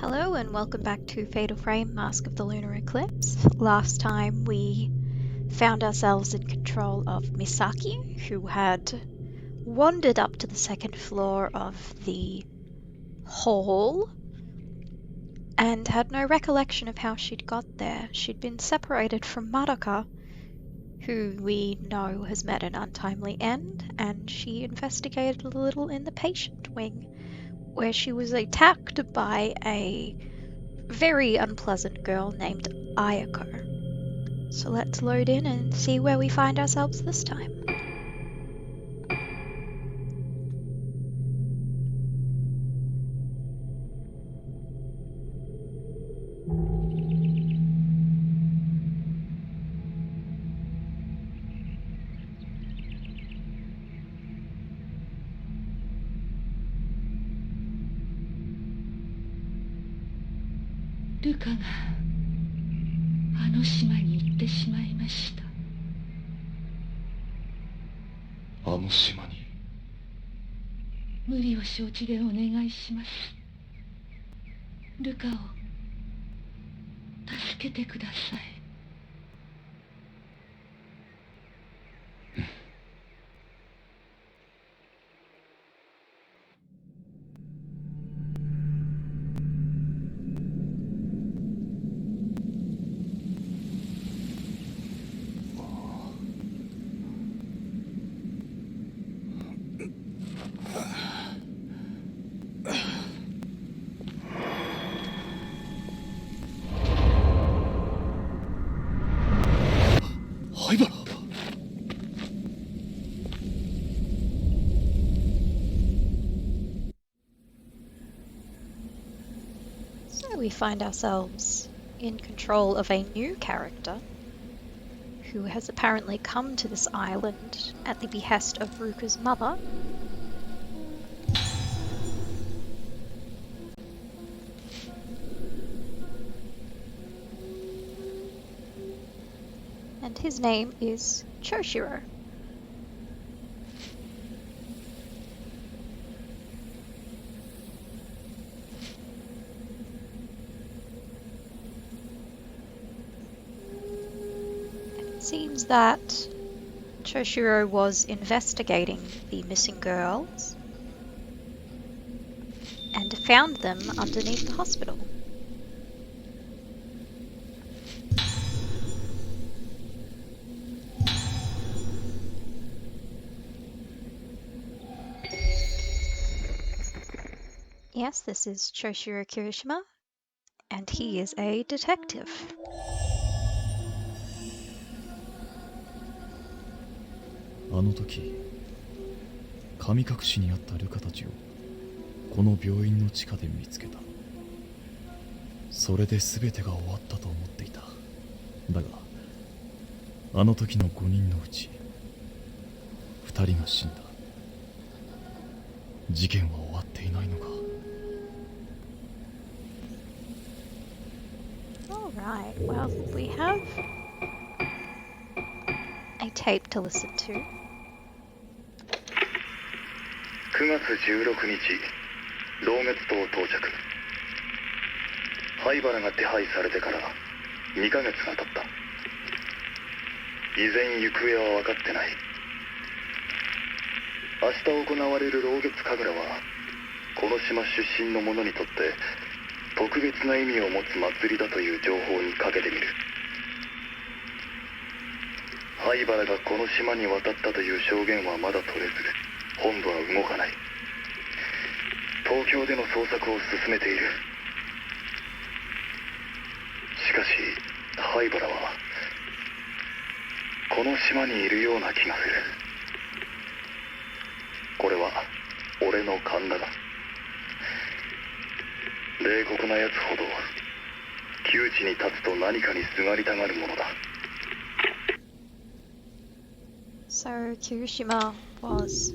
Hello and welcome back to Fatal Frame: Mask of the Lunar Eclipse. Last time we found ourselves in control of Misaki, who had wandered up to the second floor of the hall and had no recollection of how she'd got there. She'd been separated from Madoka, who we know has met an untimely end, and she investigated a little in the patient wing, where she was attacked by a very unpleasant girl named Ayako. So let's load in and see where we find ourselves this time. Luca があの島に行ってしまいました。あの島に。無理を承知でお願いします。ルカを助けてください。灰原。So we find ourselves in control of a new character who has apparently come to this island at the behest of Ruka's mother. And his name is Choshiro. It seems that Choshiro was investigating the missing girls and found them underneath the hospital. Yes, this is Choshiro Kirishima, and he is a detective. あの時神隠しにあったルカたちをこの病院の地下で見つけた。それで全てが終わったと思っていた。だがあの時の5人のうち2人が死んだ。事件は終わっていないのか。 Alright, well, we have a tape to listen to. 9月16日、老月島到着。灰原が手配されてから2ヶ月が経った。依然行方は分かってない。明日行われる老月神楽はこの島出身の者にとって特別な意味を持つ祭りだという情報にかけてみる。灰原がこの島に渡ったという証言はまだ取れず、本部は動かない。東京での捜索を進めている。しかし灰原はこの島にいるような気がする。これは俺の勘だが、冷酷なやつほど窮地に立つと何かにすがりたがるものだ。 So Kirishima was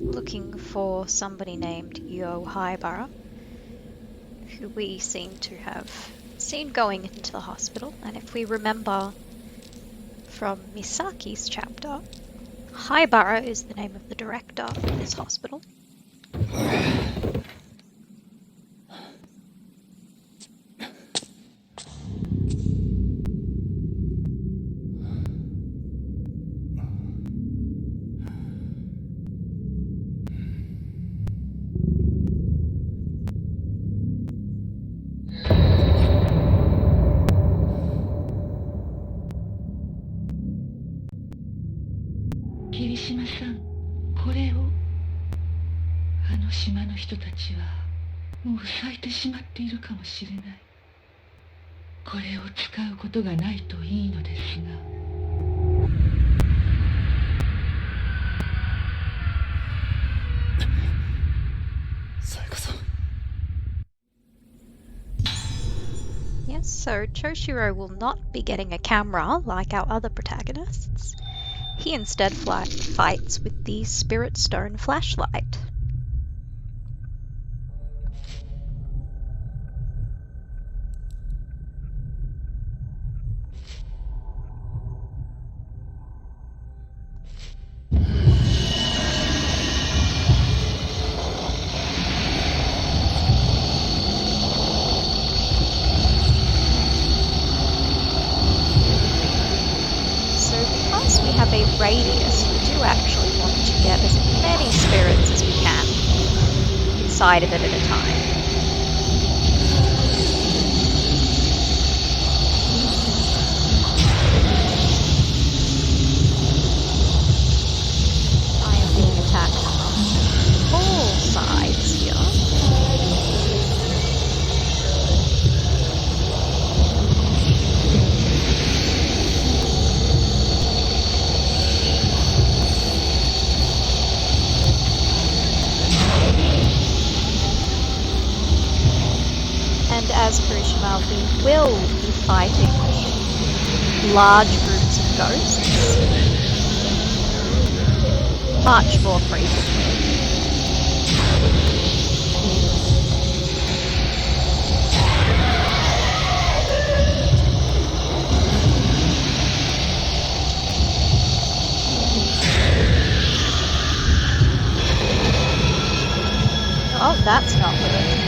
looking for somebody named Yo Haibara, who we seem to have seen going into the hospital, and if we remember from Misaki's chapter, Haibara is the name of the director of this hospital. 人たちはもう咲いてしまっているかもしれない。これを使うことがないといいのですが。さやかさん。 Yes, so Toshiro will not be getting a camera like our other protagonists. He instead fights with the Spirit Stone flashlight. So because we have a radius, we do actually want to get as many spirits as we can inside of it at a time. I am being attacked from all sides here. And as Kurishima, we will be fighting large groups of ghosts much more frequently. Oh, that's not good.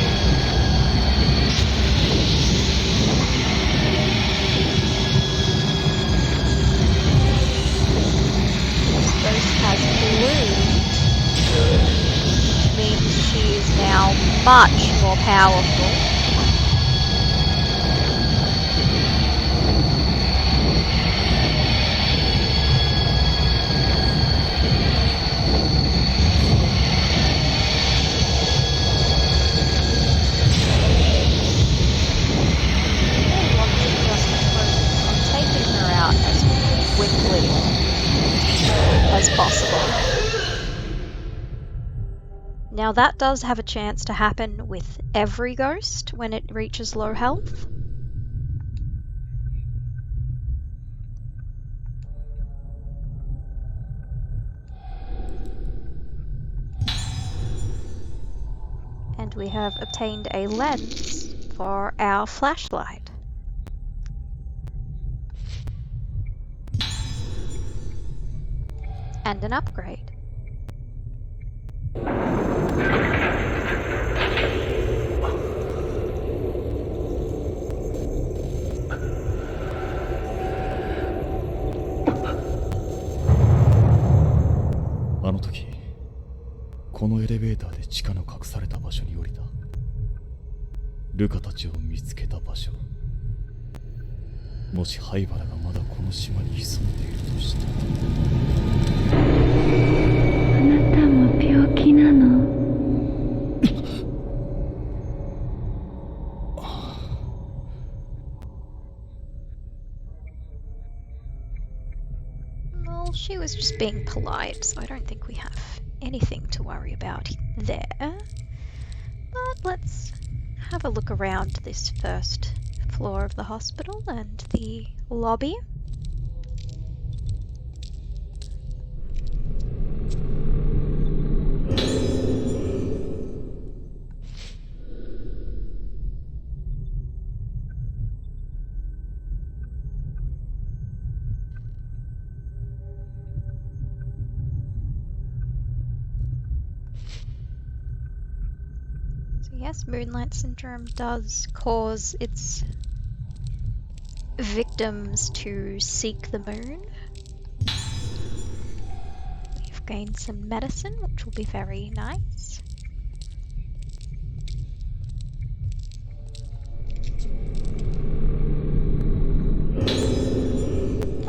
Ghost has blue, which means she is now much more powerful. I want to just focus on taking her out as quickly as possible. Now that does have a chance to happen with every ghost when it reaches low health. And we have obtained a lens for our flashlight. And an upgrade.あの時このエレベーターで地下の隠された場所に降りた。ルカたちを見つけた場所。もし灰原がまだこの島に潜んでいるとしたら。あなたも病気なの？Well, she was just being polite, so I don't think we have anything to worry about there. But let's have a look around this first floor of the hospital and the lobby. Yes, Moonlight Syndrome does cause its victims to seek the moon. We've gained some medicine, which will be very nice.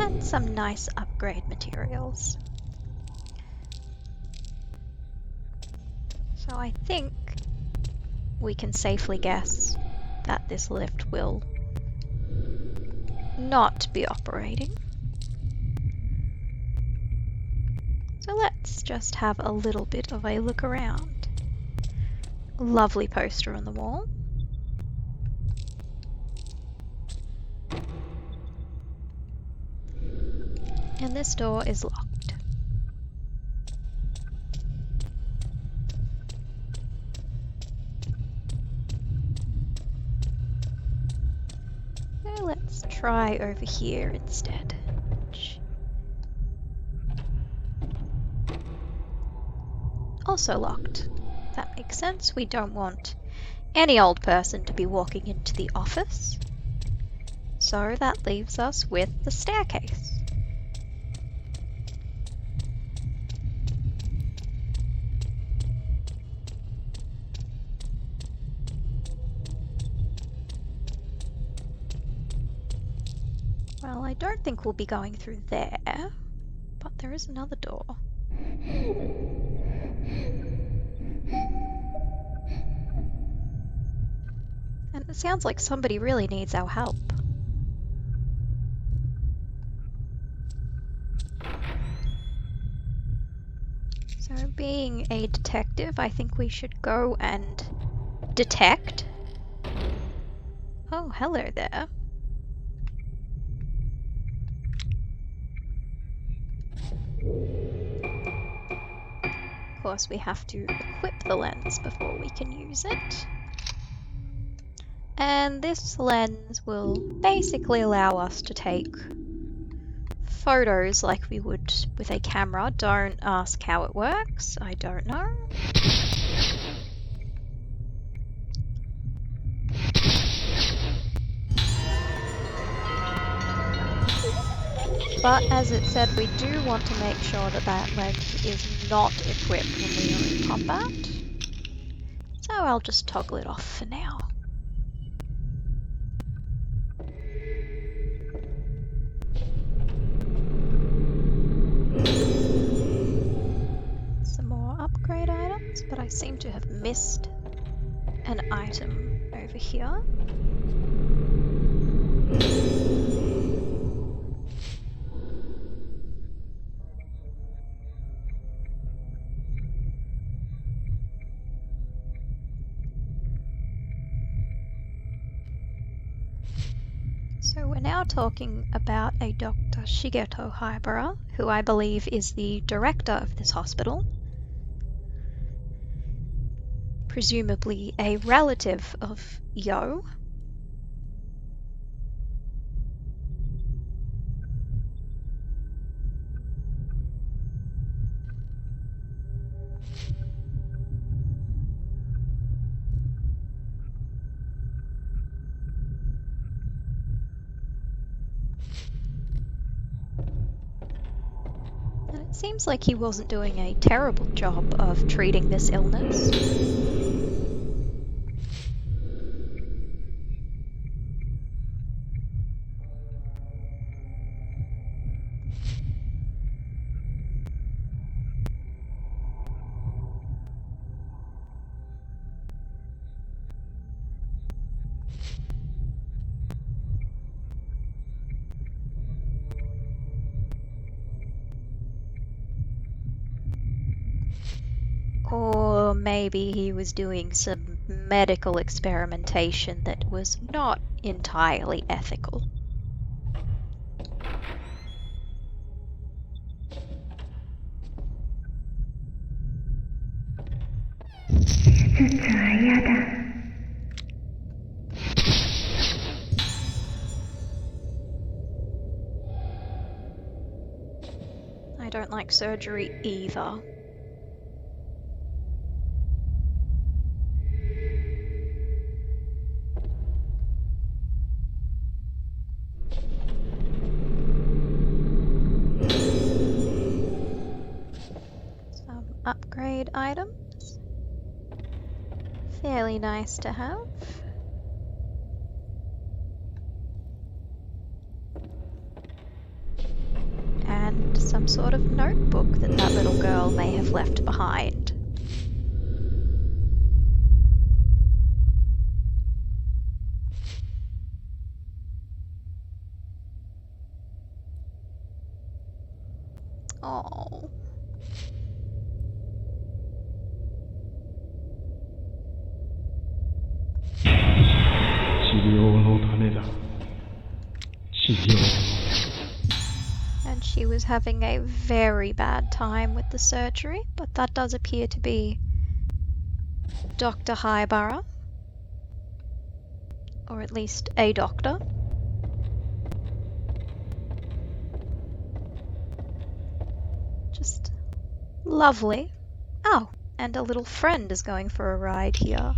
And some nice upgrade materials. So I think we can safely guess that this lift will not be operating. So let's just have a little bit of a look around. Lovely poster on the wall. And this door is locked. So let's try over here instead. Also locked. That makes sense. We don't want any old person to be walking into the office. So that leaves us with the staircase. Well, I don't think we'll be going through there, but there is another door. And it sounds like somebody really needs our help. So being a detective, I think we should go and detect. Oh, hello there. Of course, we have to equip the lens before we can use it. And this lens will basically allow us to take photos like we would with a camera. Don't ask how it works, I don't know. But as it said, we do want to make sure that that lens is not equipped when we are in combat. So I'll just toggle it off for now. Some more upgrade items, but I seem to have missed an item over here. So we're now talking about a Dr. Shigeto Haibara, who I believe is the director of this hospital. Presumably a relative of Yo. And it seems like he wasn't doing a terrible job of treating this illness. Or maybe he was doing some medical experimentation that was not entirely ethical. I don't like surgery either. Some upgrade items. Fairly nice to have. And some sort of notebook that that little girl may have left behind. Oh. And she was having a very bad time with the surgery, but that does appear to be Dr. Highborough. Or at least a doctor. Just lovely. Oh, and a little friend is going for a ride here.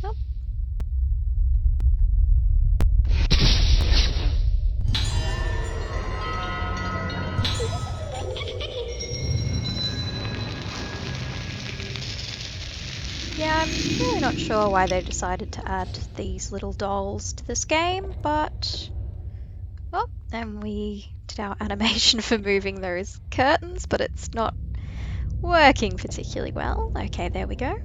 Nope. Yeah, I'm really not sure why they decided to add these little dolls to this game, but... Oh, and we did our animation for moving those curtains, but it's not working particularly well. Okay, there we go.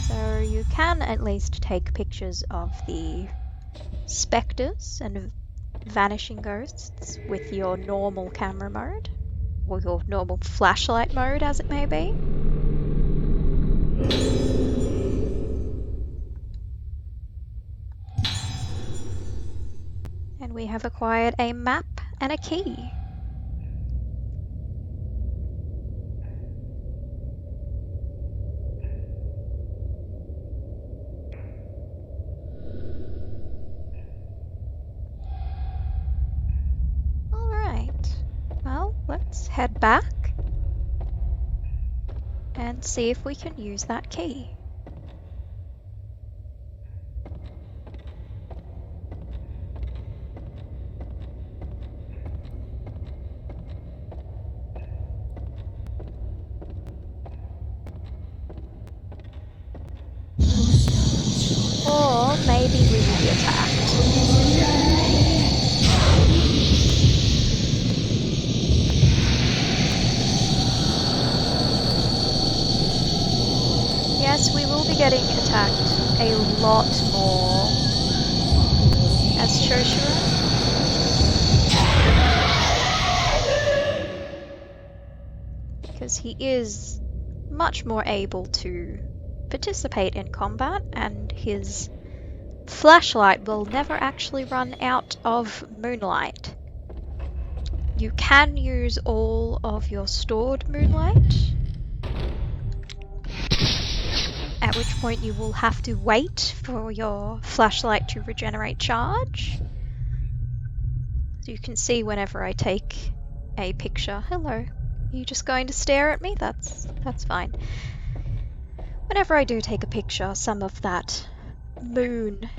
So you can at least take pictures of the spectres and vanishing ghosts with your normal camera mode, or your normal flashlight mode as it may be. And we have acquired a map and a key. Alright, well, let's head back and see if we can use that key. Or maybe we will be attacked. Yes, we will be getting attacked a lot more as Shoshiro. Because he is much more able to participate in combat, and his flashlight will never actually run out of moonlight. You can use all of your stored moonlight, at which point you will have to wait for your flashlight to regenerate charge. So you can see whenever I take a picture. Hello. Are you just going to stare at me? That's fine. Whenever I do take a picture, some of that moon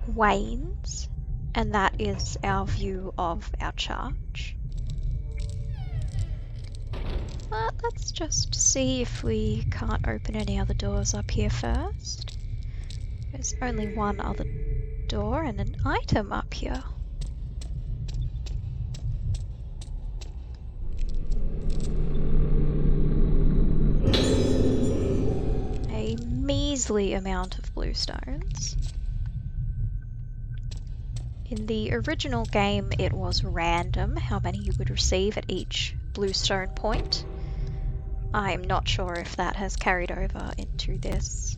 wanes, and that is our view of our charge. But let's just see if we can't open any other doors up here first. There's only one other door and an item up here. A measly amount of bluestones. In the original game, it was random how many you would receive at each bluestone point. I'm not sure if that has carried over into this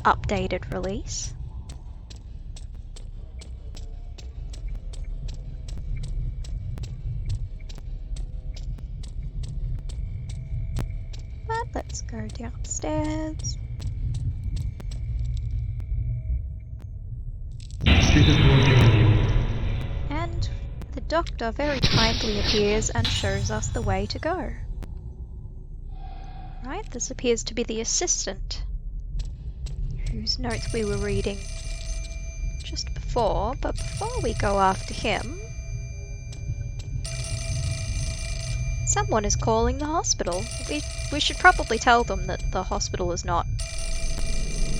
updated release. But let's go downstairs. And the doctor very kindly appears and shows us the way to go. Right, this appears to be the assistant, whose notes we were reading just before, but before we go after him, someone is calling the hospital. We should probably tell them that the hospital is not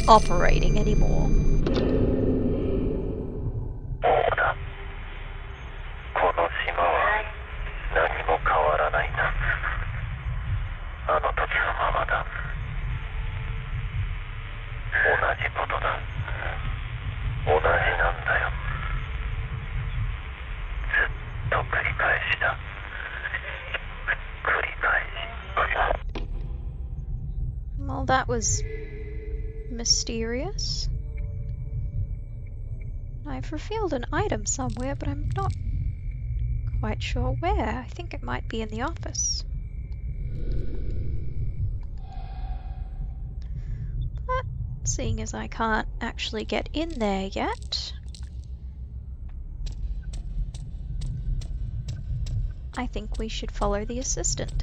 operating anymore. この島は何も変わらないな。あの時のままだ。Well, that was mysterious. I've revealed an item somewhere, but I'm not quite sure where. I think it might be in the office. But seeing as I can't actually get in there yet, I think we should follow the assistant.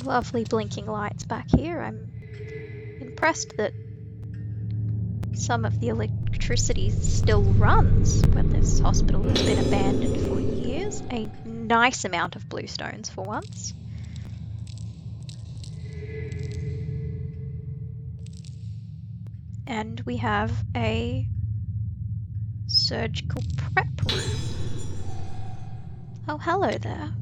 Lovely blinking lights back here. I'm impressed that some of the electricity still runs when this hospital has been abandoned for years. A nice amount of bluestones for once. And we have a surgical prep room. Oh, hello there.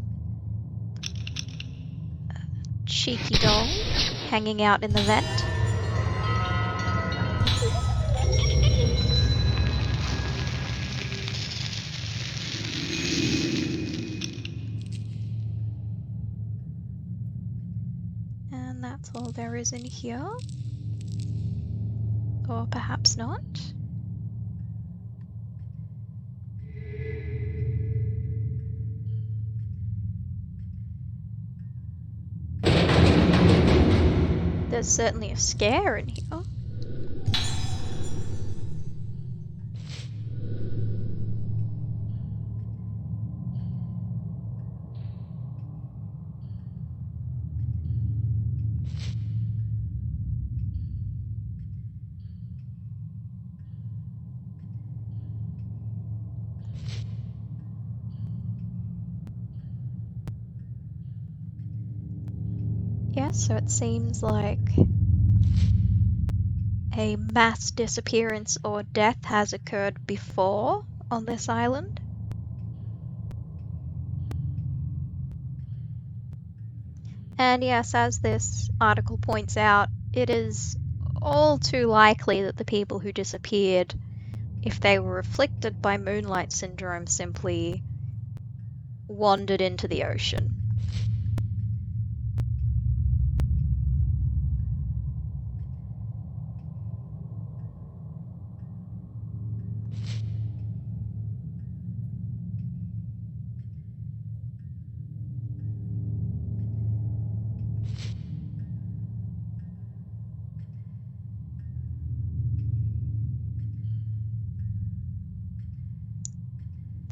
Cheeky doll hanging out in the vent. And that's all there is in here. Or perhaps not. There's certainly a scare in here. Yes, so it seems like a mass disappearance or death has occurred before on this island. And yes, as this article points out, it is all too likely that the people who disappeared, if they were afflicted by moonlight syndrome, simply wandered into the ocean.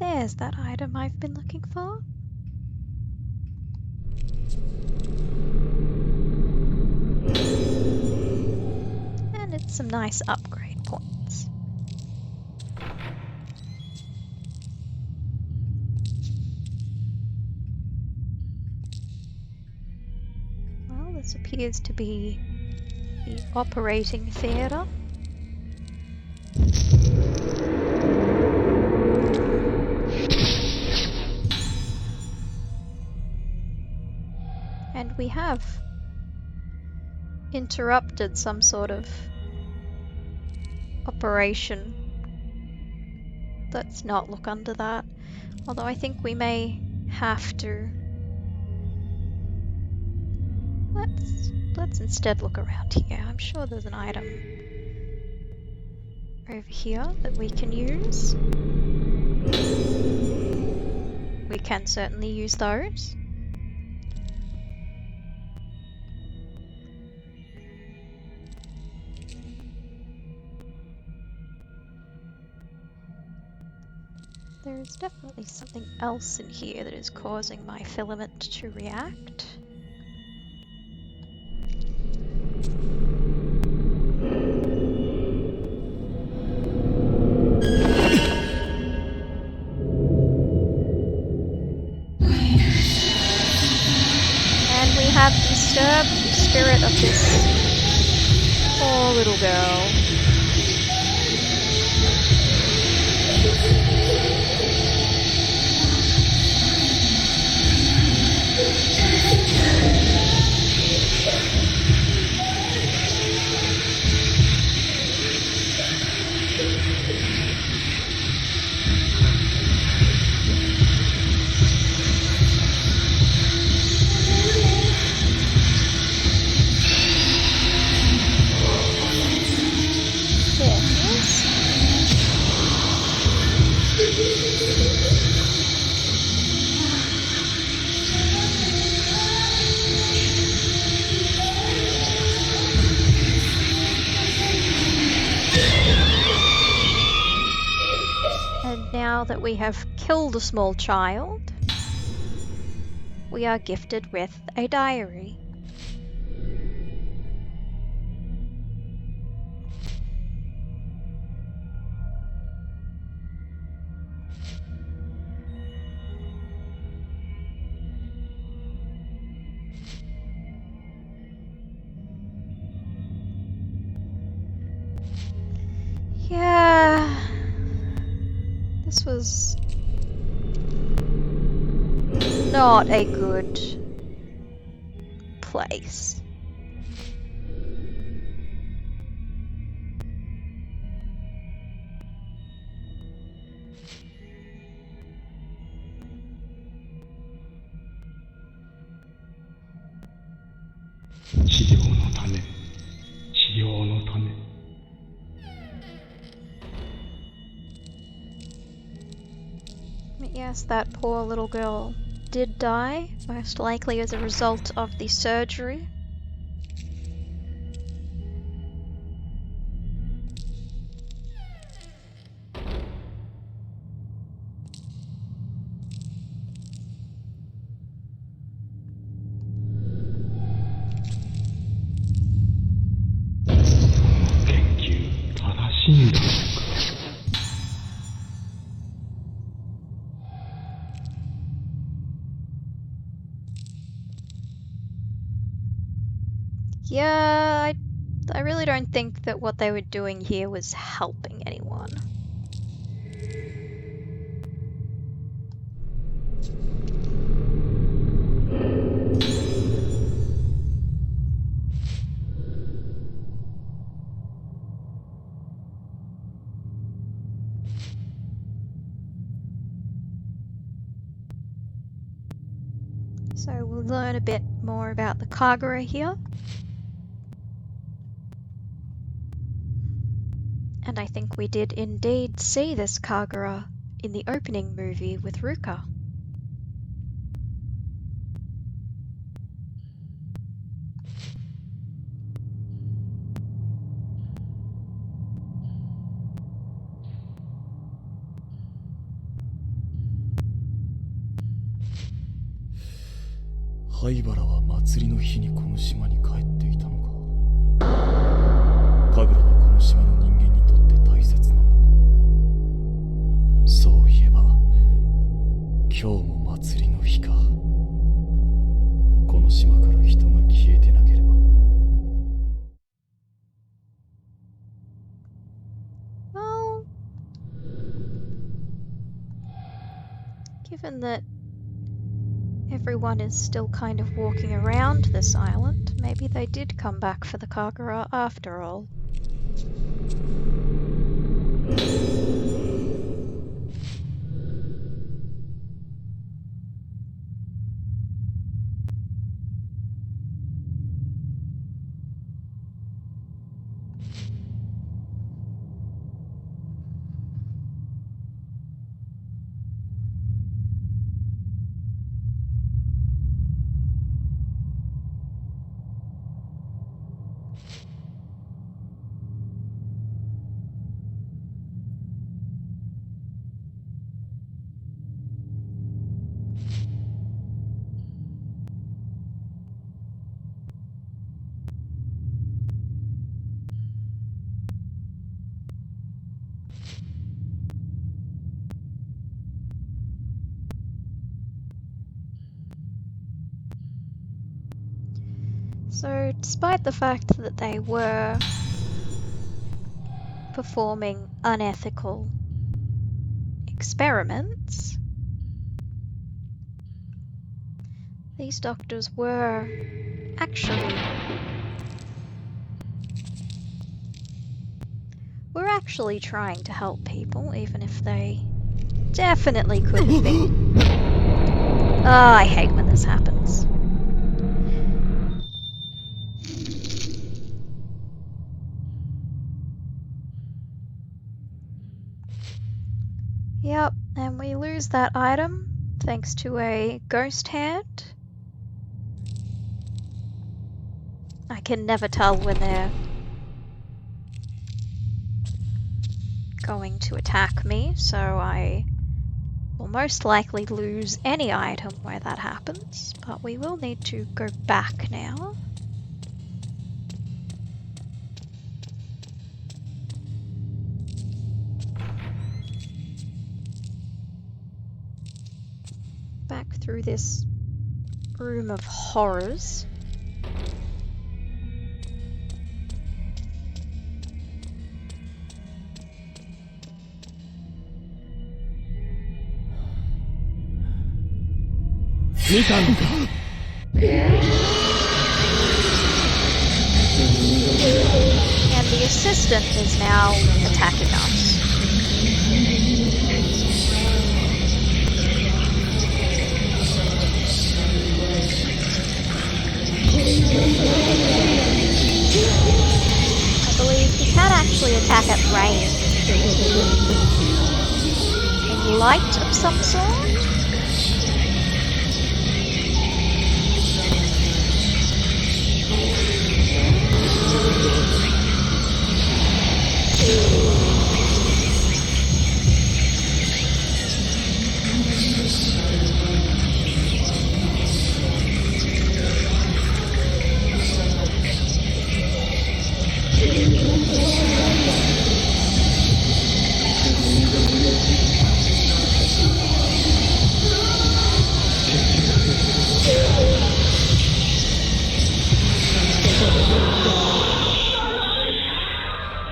There's that item I've been looking for. And it's some nice upgrade points. Well, this appears to be the operating theatre. And we have interrupted some sort of operation. Let's not look under that. Although I think we may have to. Let's instead look around here. I'm sure there's an item over here that we can use. We can certainly use those. There's definitely something else in here that is causing my filament to react. And we have disturbed the spirit of this poor little girl. And now that we have killed a small child, we are gifted with a diary. Yeah, this was not a good place. Yes, that poor little girl did die, most likely as a result of the surgery. Yeah, I really don't think that what they were doing here was helping anyone. So we'll learn a bit more about the Kagura here. And I think we did indeed see this Kagura in the opening movie with Ruka.灰原は祭りの日にこの島に帰っていたのか。神楽はこの島の人間にとって大切なもの。そういえば今日も祭りの日か。この島から人が消えてなければ。Well, given that everyone is still kind of walking around this island, maybe they did come back for the Kagura after all. So, despite the fact that they were performing unethical experiments, these doctors were actually trying to help people, even if they definitely could have been. Oh, I hate when this happens. Yep, and we lose that item thanks to a ghost hand. I can never tell when they're going to attack me, so I will most likely lose any item where that happens, but we will need to go back now. Back through this room of horrors. And the assistant is now attacking us. I believe he can actually attack at range. A light of some sort?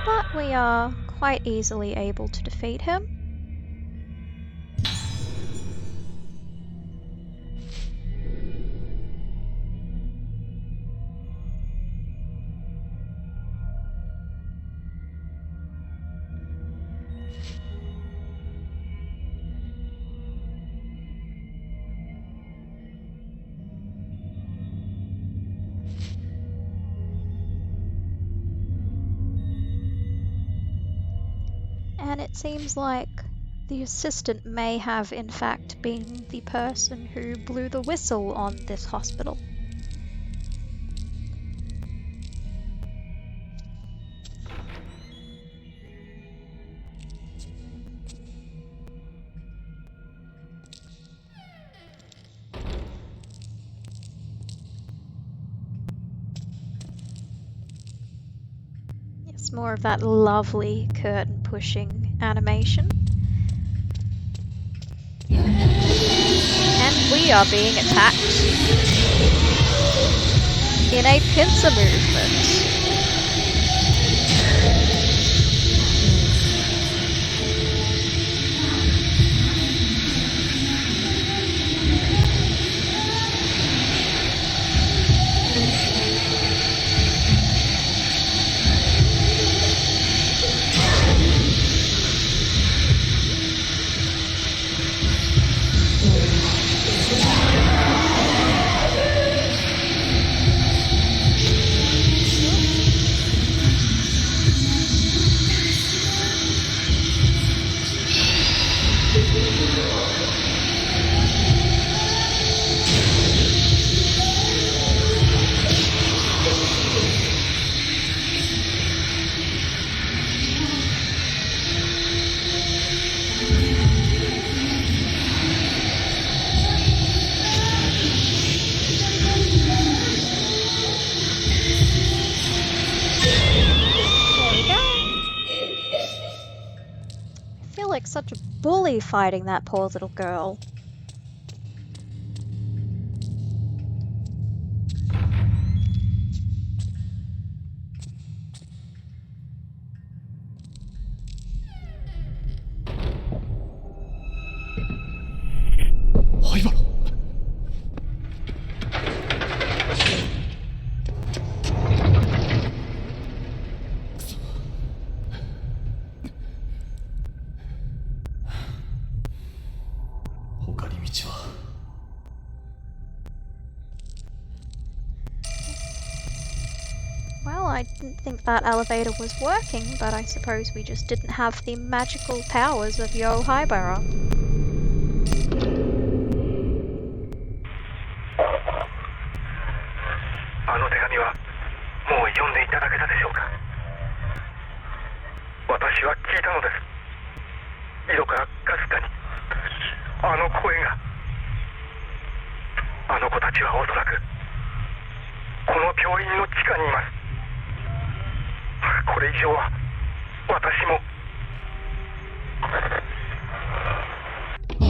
But we are quite easily able to defeat him. And it seems like the assistant may have in fact been the person who blew the whistle on this hospital. It's more of that lovely curtain pushing animation. And we are being attacked in a pincer movement. Like such a bully fighting that poor little girl. Well, I didn't think that elevator was working, but I suppose we just didn't have the magical powers of Yo Haibara. あの手紙はもう読んでいただけたでしょうか。私は聞いたのです。色からかすかにあの声が。あの子たちはおそらくこの病院の地下にいます。これ以上は私も。We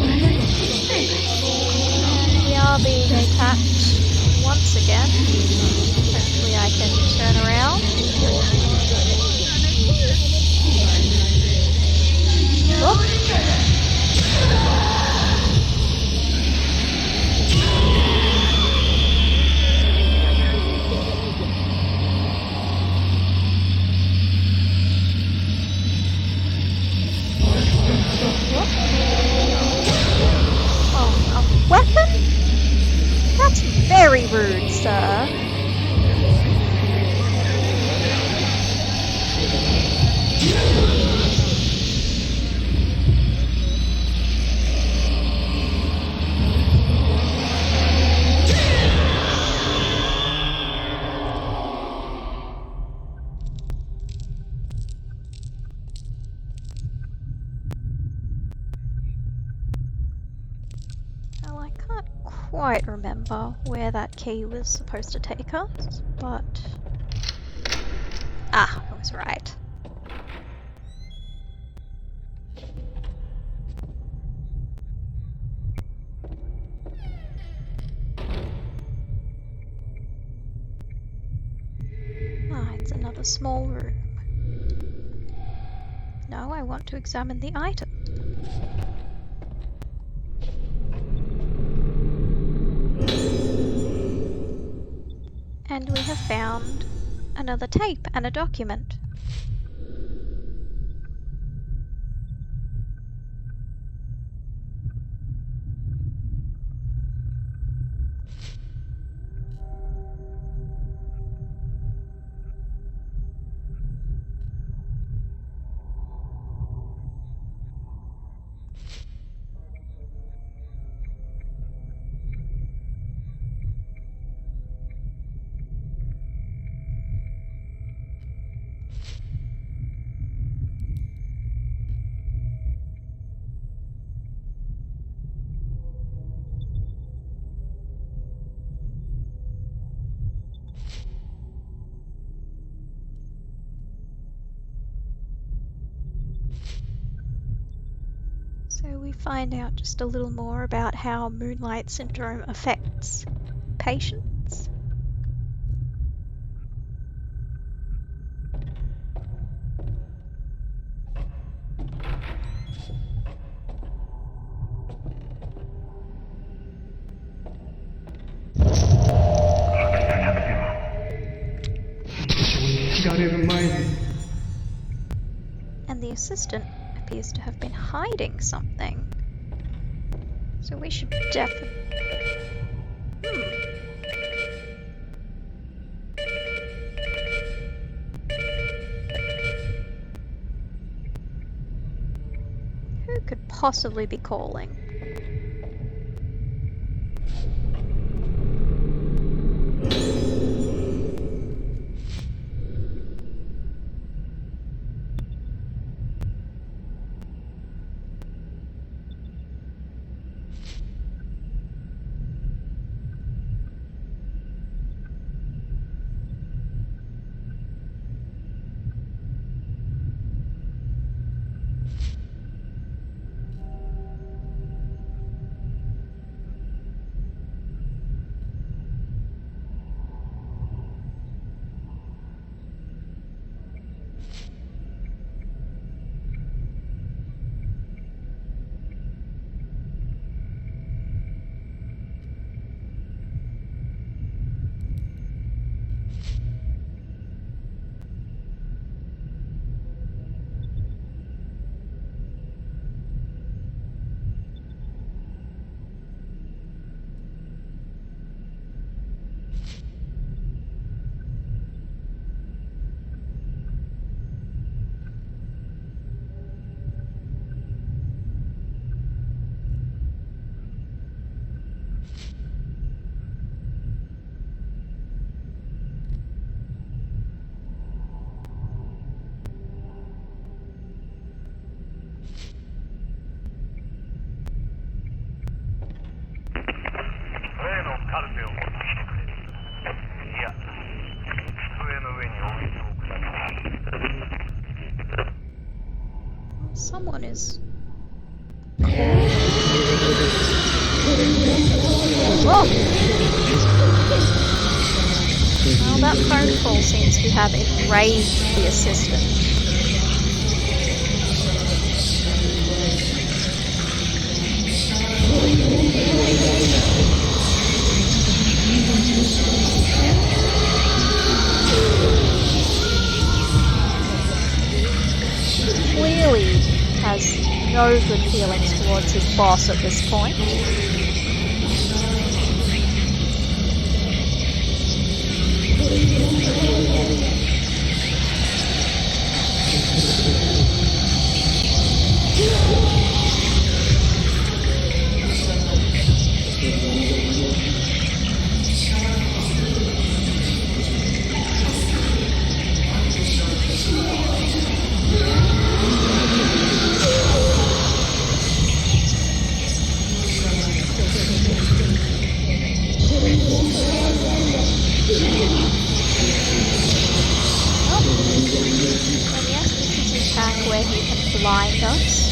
are being attacked once again. Hopefully I can turn around. Look. Oh, a weapon? That's very rude, sir. Well, I can't quite remember where that key was supposed to take us, but... Ah, I was right. Ah, it's another small room. No, I want to examine the item. And we have found another tape and a document. So we find out just a little more about how Moonlight Syndrome affects patients. And the assistant appears to have been hiding something. So we should definitely... Who could possibly be calling? カルテを持ってきてくれ。いや、机の上に置いておくだけだ。 Someone is. Oh! Well, that phone call seems to have enraged the assistant. Clearly has no good feelings towards his boss at this point. And yes, this is his hack where he can blind us.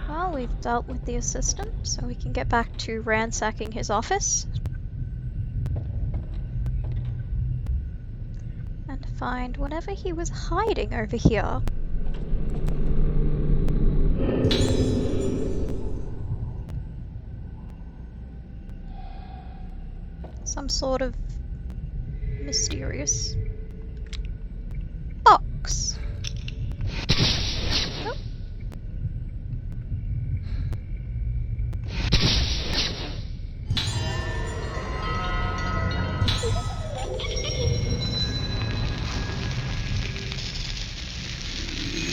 Well, we've dealt with the assistant, so we can get back to ransacking his office. And find whatever he was hiding over here. Some sort of mysterious box. Oh.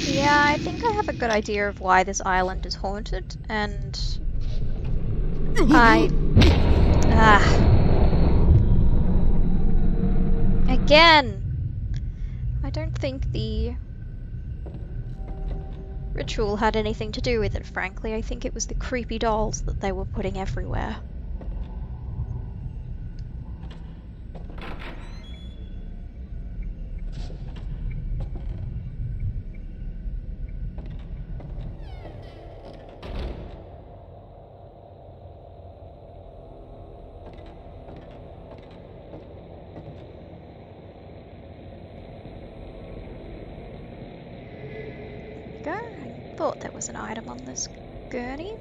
Yeah, I think I have a good idea of why this island is haunted, and again! I don't think the ritual had anything to do with it, frankly. I think it was the creepy dolls that they were putting everywhere. Go. I thought there was an item on this gurney.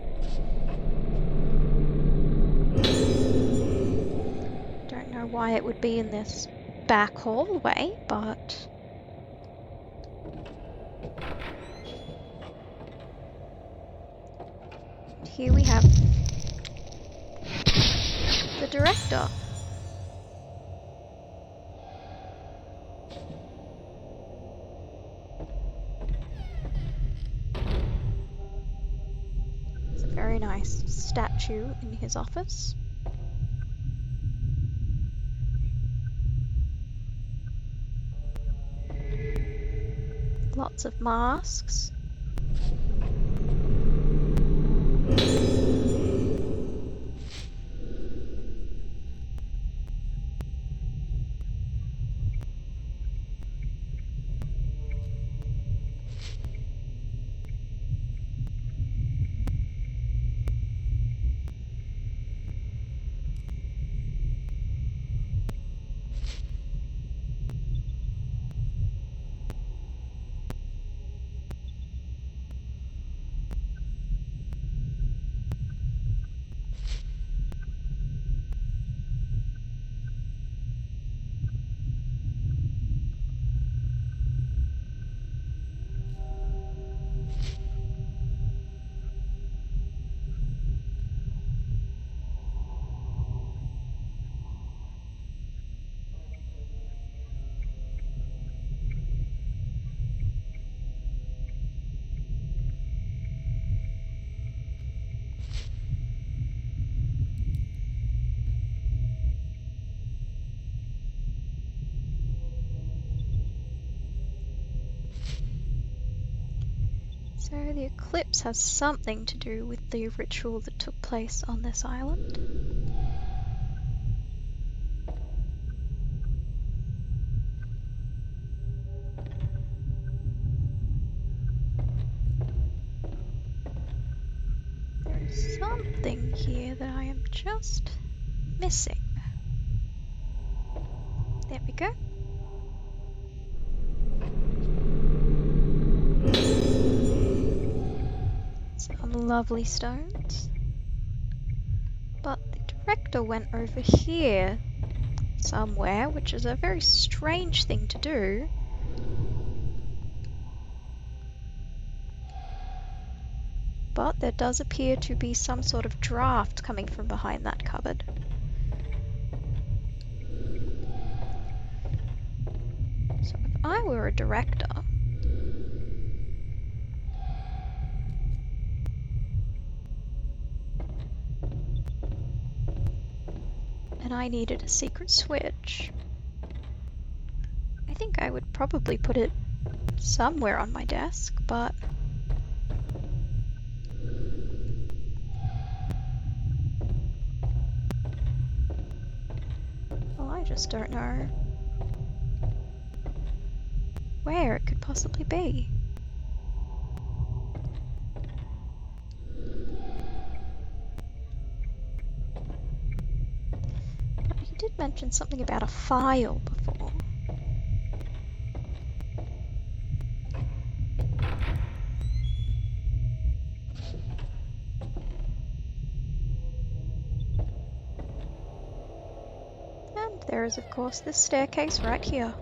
Don't know why it would be in this back hallway, but here we have the director. It's a very nice statue in his office. Lots of masks. So the eclipse has something to do with the ritual that took place on this island. There's something here that I am just missing. There we go. Some lovely stones. But the director went over here somewhere, which is a very strange thing to do. But there does appear to be some sort of draft coming from behind that cupboard. So if I were a director, and I needed a secret switch, I think I would probably put it somewhere on my desk, but well, I just don't know where it could possibly be. But he did mention something about a file before. And there is, of course, this staircase right here.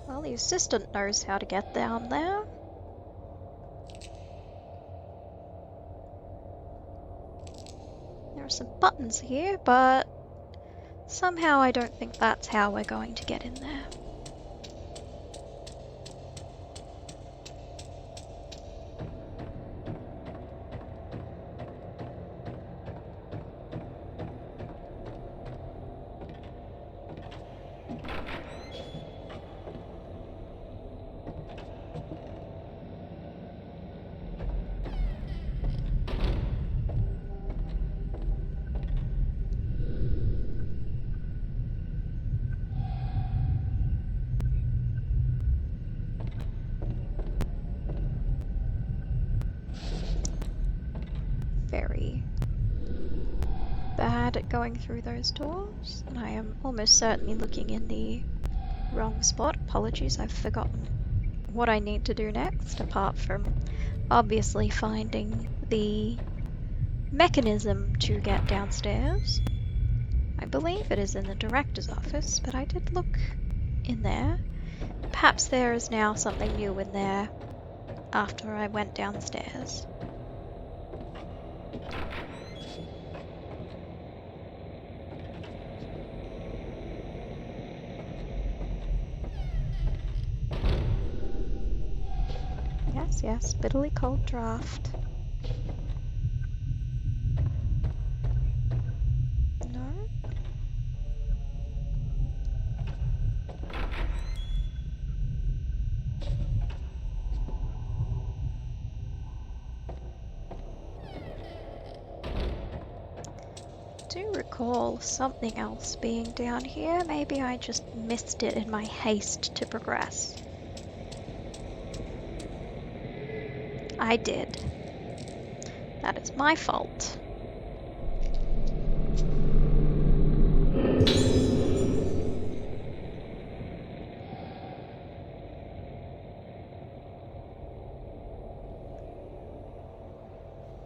Well, the assistant knows how to get down there. There are some buttons here, but somehow I don't think that's how we're going to get in there. Very bad at going through those doors, and I am almost certainly looking in the wrong spot. Apologies, I've forgotten what I need to do next, apart from obviously finding the mechanism to get downstairs. I believe it is in the director's office, but I did look in there. Perhaps there is now something new in there after I went downstairs. Yes, bitterly cold draft. No? I do recall something else being down here. Maybe I just missed it in my haste to progress. I did. That is my fault.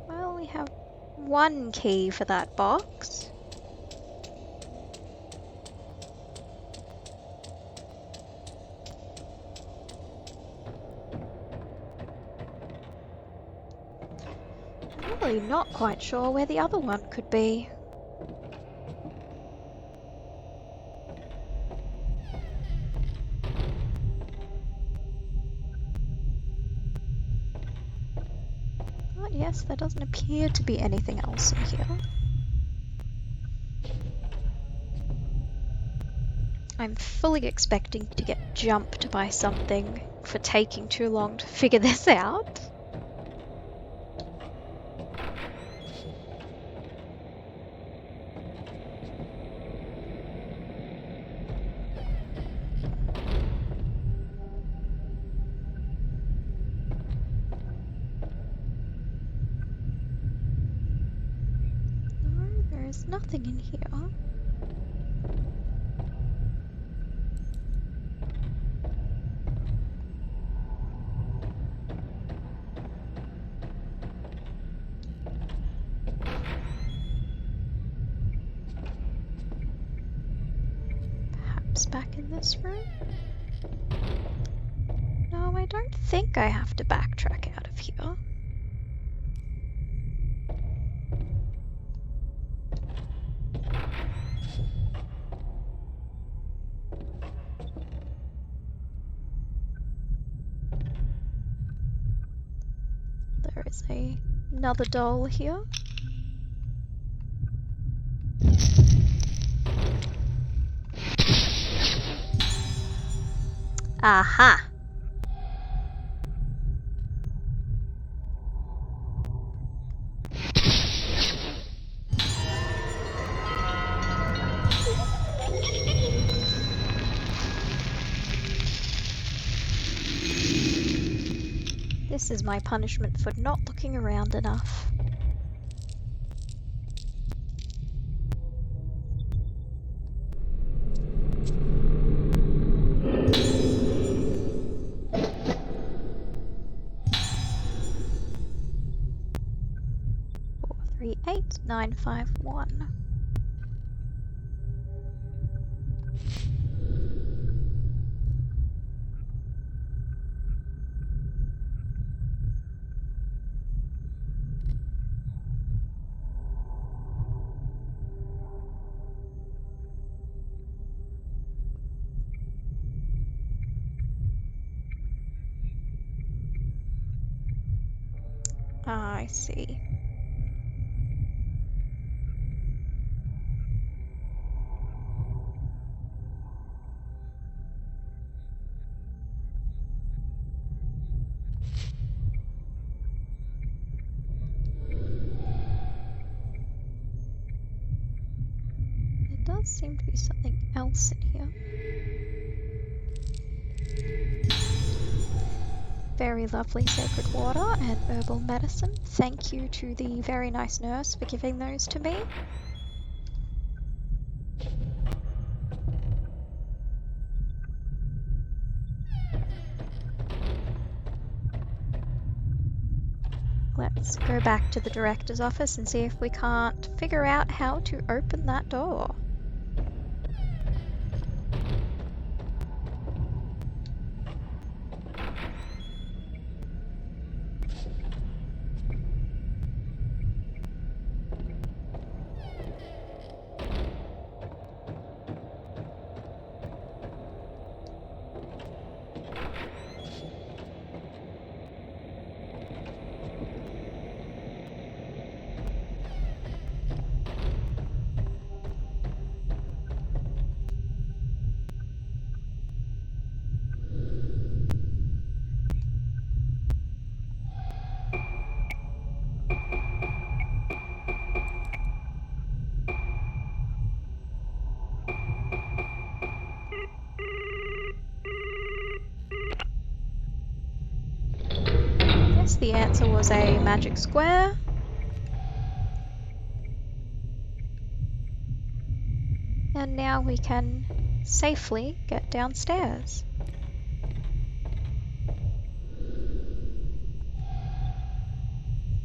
Well, we have one key for that box. really not quite sure where the other one could be. But yes, there doesn't appear to be anything else in here. I'm fully expecting to get jumped by something for taking too long to figure this out. No, there is nothing in here. Perhaps back in this room? No, I don't think I have to backtrack out of here. There is another doll here. Aha! This is my punishment for not looking around enough. Four, 3, 8, 9, 5, 1. Ah, I see. There does seem to be something else in here. Very lovely sacred water and herbal medicine. Thank you to the very nice nurse for giving those to me. Let's go back to the director's office and see if we can't figure out how to open that door. Yes, the answer was a magic square. And now we can safely get downstairs.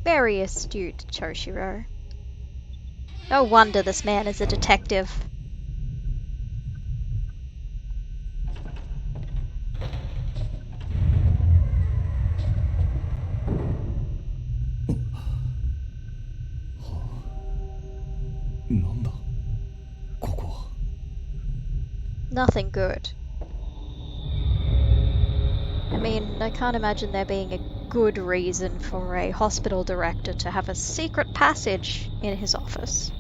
Very astute, Choshiro. No wonder this man is a detective. nothing good. I mean, I can't imagine there being a good reason for a hospital director to have a secret passage in his office.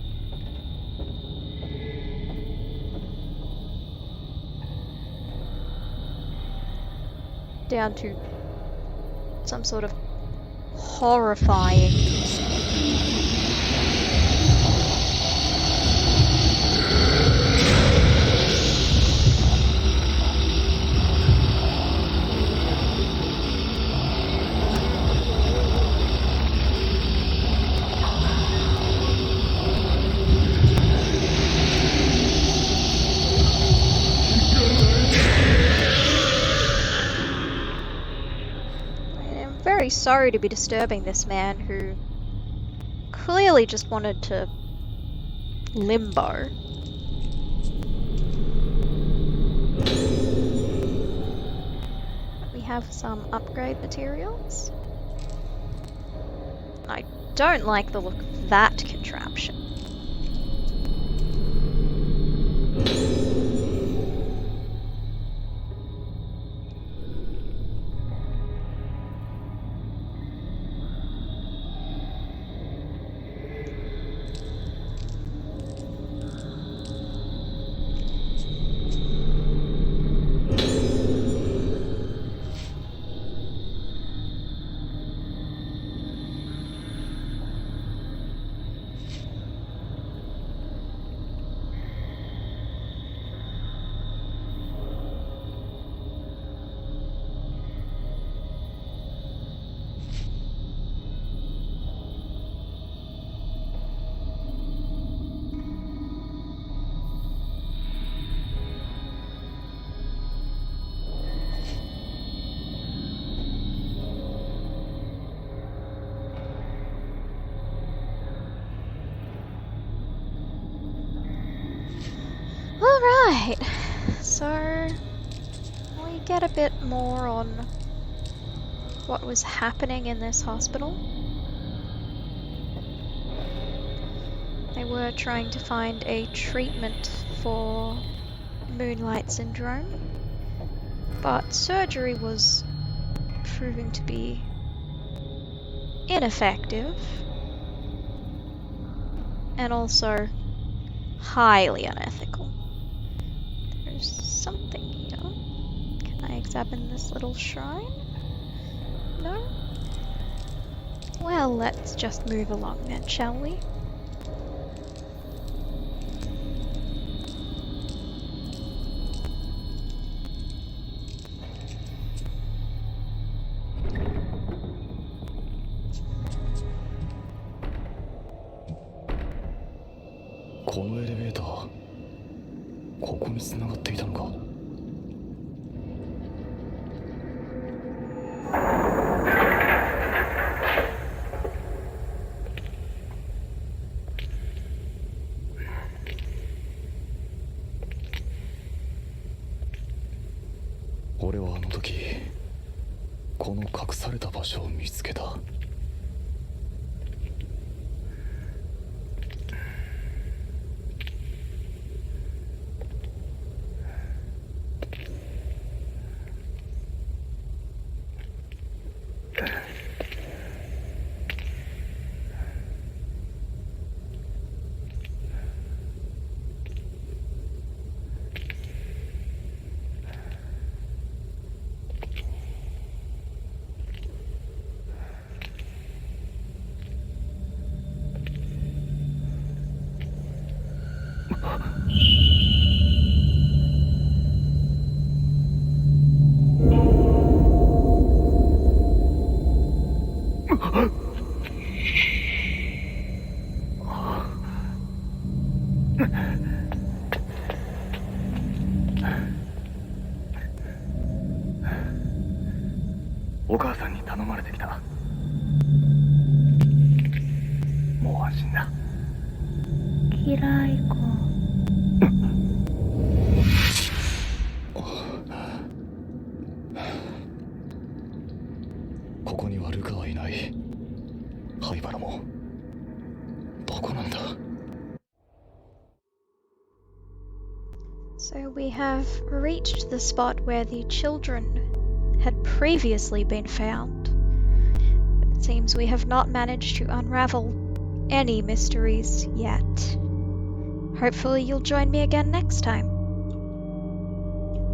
Down to some sort of horrifying. I'm very sorry to be disturbing this man who clearly just wanted to limbo. We have some upgrade materials. I don't like the look of that contraption. Alright, so we get a bit more on what was happening in this hospital. They were trying to find a treatment for Moonlight Syndrome, but surgery was proving to be ineffective and also highly unethical. There's something here. Can I examine this little shrine? No? Well, let's just move along then, shall we?このエレベーター、ここに繋がっていたのか。俺はあの時この隠された場所を見つけた。お母さんに頼まれてきた。もう安心だ。嫌い子。ここにはルカはいない。灰原も。どこなんだ。So we have reached the spot where the children had previously been found. It seems we have not managed to unravel any mysteries yet. Hopefully you'll join me again next time.